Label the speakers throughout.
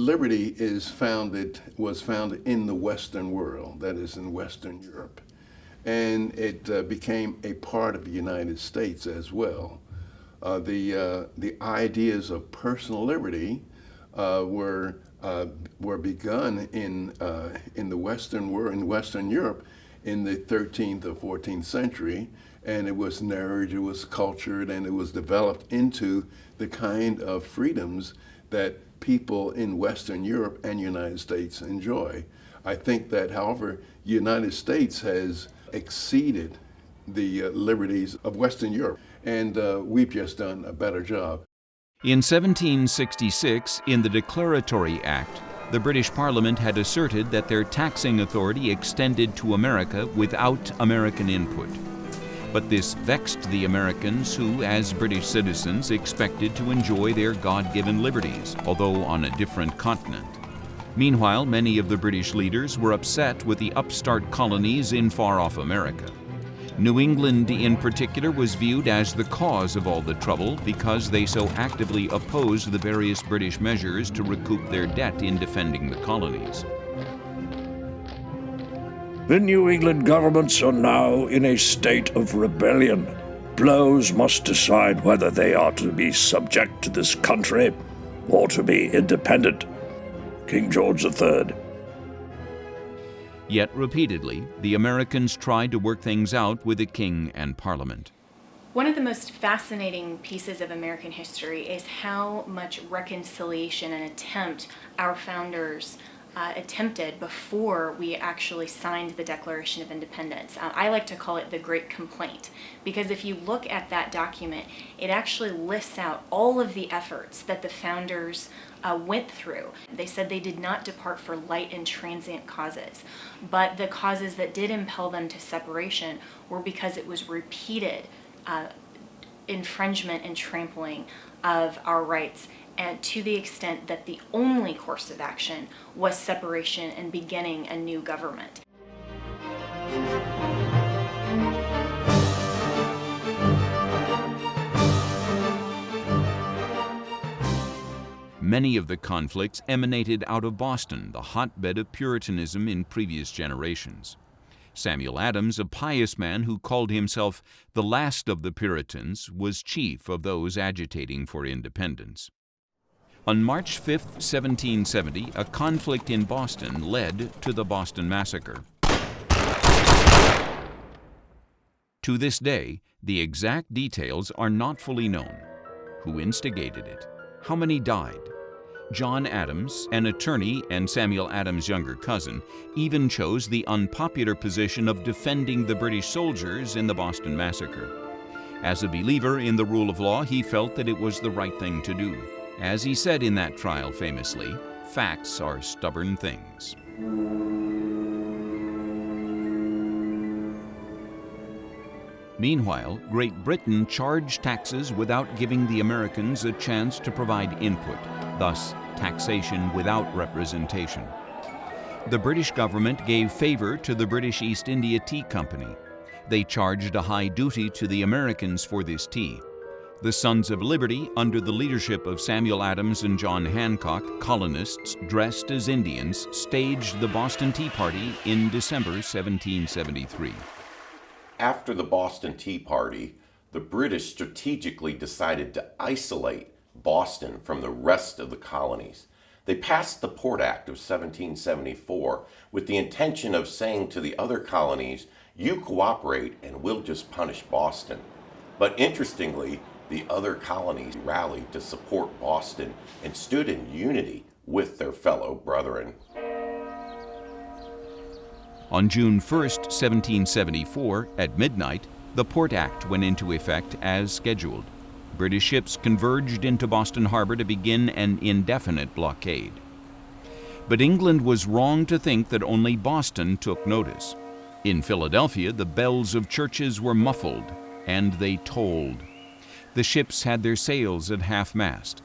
Speaker 1: liberty was founded in the Western world, that is in Western Europe. And it became a part of the United States as well. The ideas of personal liberty were begun in the Western world, in Western Europe, in the 13th or 14th century, and it was nourished, it was cultured, and it was developed into the kind of freedoms that people in Western Europe and United States enjoy. I think that, however, the United States has exceeded the liberties of Western Europe, and we've just done a better job.
Speaker 2: In 1766, in the Declaratory Act, the British Parliament had asserted that their taxing authority extended to America without American input. But this vexed the Americans who, as British citizens, expected to enjoy their God-given liberties, although on a different continent. Meanwhile, many of the British leaders were upset with the upstart colonies in far-off America. New England in particular was viewed as the cause of all the trouble because they so actively opposed the various British measures to recoup their debt in defending the colonies.
Speaker 3: The New England governments are now in a state of rebellion. Blows must decide whether they are to be subject to this country or to be independent. King George III.
Speaker 2: Yet repeatedly, the Americans tried to work things out with the king and Parliament.
Speaker 4: One of the most fascinating pieces of American history is how much reconciliation and attempt our founders attempted before we actually signed the Declaration of Independence. I like to call it the Great Complaint, because if you look at that document, it actually lists out all of the efforts that the founders went through. They said they did not depart for light and transient causes, but the causes that did impel them to separation were because it was repeated infringement and trampling of our rights, and to the extent that the only course of action was separation and beginning a new government.
Speaker 2: Many of the conflicts emanated out of Boston, the hotbed of Puritanism in previous generations. Samuel Adams, a pious man who called himself the last of the Puritans, was chief of those agitating for independence. On March 5, 1770, a conflict in Boston led to the Boston Massacre. To this day, the exact details are not fully known. Who instigated it? How many died? John Adams, an attorney and Samuel Adams' younger cousin, even chose the unpopular position of defending the British soldiers in the Boston Massacre. As a believer in the rule of law, he felt that it was the right thing to do. As he said in that trial famously, "Facts are stubborn things." Meanwhile, Great Britain charged taxes without giving the Americans a chance to provide input, thus taxation without representation. The British government gave favor to the British East India Tea Company. They charged a high duty to the Americans for this tea. The Sons of Liberty, under the leadership of Samuel Adams and John Hancock, colonists dressed as Indians, staged the Boston Tea Party in December 1773.
Speaker 5: After the Boston Tea Party, the British strategically decided to isolate Boston from the rest of the colonies. They passed the Port Act of 1774 with the intention of saying to the other colonies, "You cooperate and we'll just punish Boston." But interestingly, the other colonies rallied to support Boston and stood in unity with their fellow brethren.
Speaker 2: On June 1, 1774, at midnight, the Port Act went into effect as scheduled. British ships converged into Boston Harbor to begin an indefinite blockade. But England was wrong to think that only Boston took notice. In Philadelphia, the bells of churches were muffled, and they tolled. The ships had their sails at half-mast.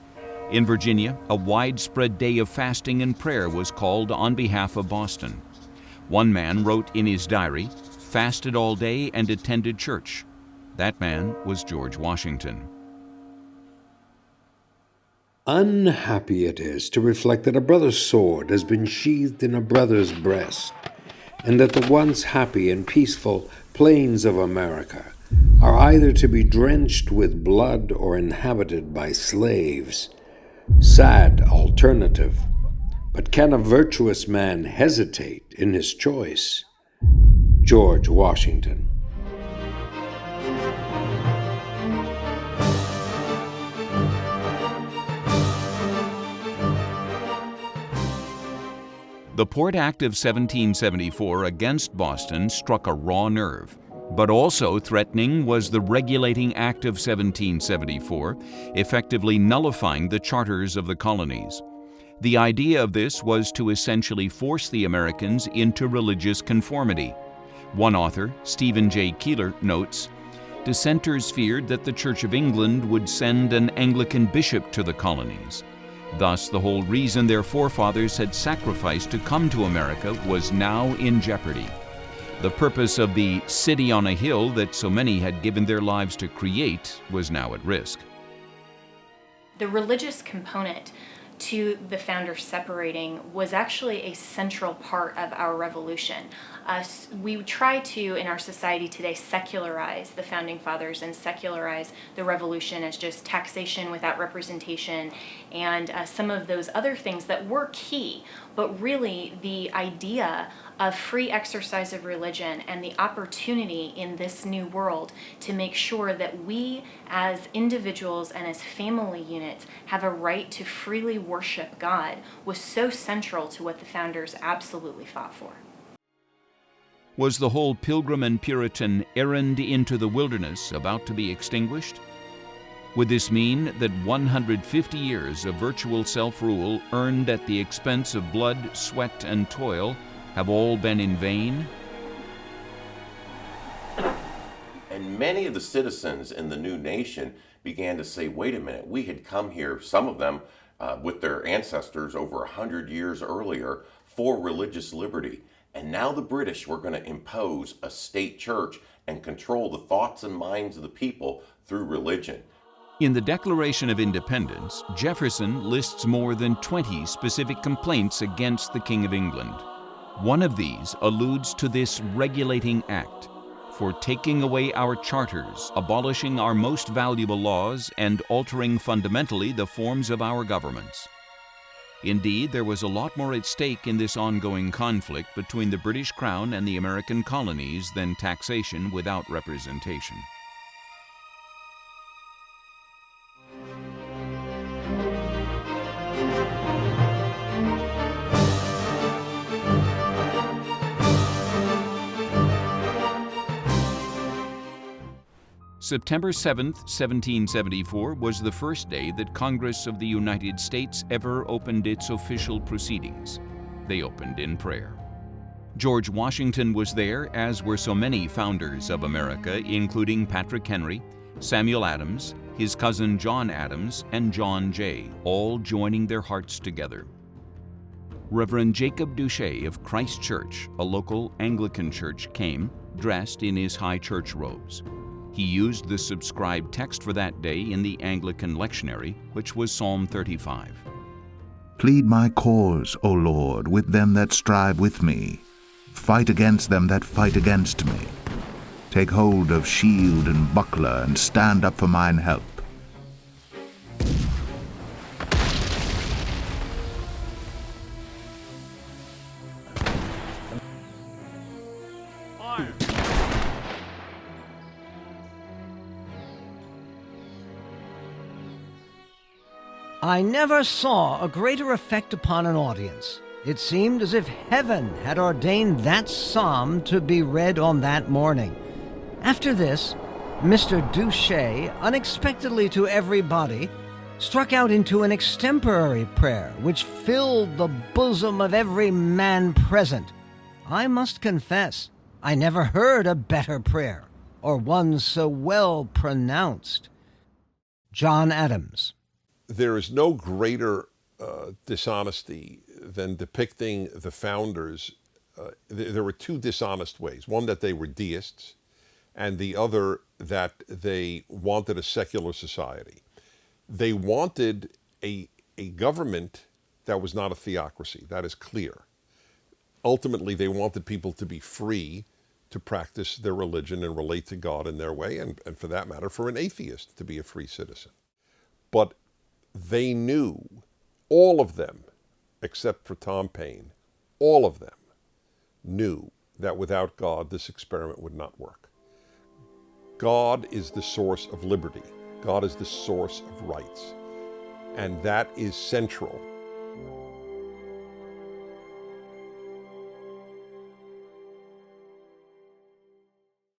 Speaker 2: In Virginia, a widespread day of fasting and prayer was called on behalf of Boston. One man wrote in his diary, "Fasted all day and attended church." That man was George Washington.
Speaker 6: Unhappy it is to reflect that a brother's sword has been sheathed in a brother's breast, and that the once happy and peaceful plains of America are either to be drenched with blood or inhabited by slaves. Sad alternative. But can a virtuous man hesitate in his choice? George Washington.
Speaker 2: The Port Act of 1774 against Boston struck a raw nerve. But also threatening was the Regulating Act of 1774, effectively nullifying the charters of the colonies. The idea of this was to essentially force the Americans into religious conformity. One author, Stephen J. Keeler, notes, "Dissenters feared that the Church of England would send an Anglican bishop to the colonies. Thus, the whole reason their forefathers had sacrificed to come to America was now in jeopardy. The purpose of the city on a hill that so many had given their lives to create was now at risk."
Speaker 4: The religious component to the founders separating was actually a central part of our revolution. We try to, in our society today, secularize the founding fathers and secularize the revolution as just taxation without representation and some of those other things that were key. But really, the idea of free exercise of religion and the opportunity in this new world to make sure that we as individuals and as family units have a right to freely worship God was so central to what the founders absolutely fought for.
Speaker 2: Was the whole Pilgrim and Puritan errand into the wilderness about to be extinguished? Would this mean that 150 years of virtual self-rule earned at the expense of blood, sweat, and toil have all been in vain?
Speaker 5: And many of the citizens in the new nation began to say, wait a minute, we had come here, some of them with their ancestors over 100 years earlier, for religious liberty. And now the British were going to impose a state church and control the thoughts and minds of the people through religion.
Speaker 2: In the Declaration of Independence, Jefferson lists more than 20 specific complaints against the King of England. One of these alludes to this Regulating Act, for taking away our charters, abolishing our most valuable laws, and altering fundamentally the forms of our governments. Indeed, there was a lot more at stake in this ongoing conflict between the British Crown and the American colonies than taxation without representation. September 7th, 1774 was the first day that Congress of the United States ever opened its official proceedings. They opened in prayer. George Washington was there, as were so many founders of America, including Patrick Henry, Samuel Adams, his cousin John Adams, and John Jay, all joining their hearts together. Reverend Jacob Duché of Christ Church, a local Anglican church, came, dressed in his high church robes. He used the subscribed text for that day in the Anglican lectionary, which was Psalm 35.
Speaker 7: Plead my cause, O Lord, with them that strive with me. Fight against them that fight against me. Take hold of shield and buckler, and stand up for mine help.
Speaker 8: I never saw a greater effect upon an audience. It seemed as if heaven had ordained that psalm to be read on that morning. After this, Mr. Duché, unexpectedly to everybody, struck out into an extemporary prayer which filled the bosom of every man present. I must confess, I never heard a better prayer, or one so well pronounced. John Adams.
Speaker 9: There is no greater dishonesty than depicting the founders. There were two dishonest ways. One, that they were deists, and the other, that they wanted a secular society. They wanted a government that was not a theocracy. That is clear. Ultimately, they wanted people to be free to practice their religion and relate to God in their way, and for that matter, for an atheist to be a free citizen. But they knew, all of them, except for Tom Paine, all of them knew that without God, this experiment would not work. God is the source of liberty. God is the source of rights. And that is central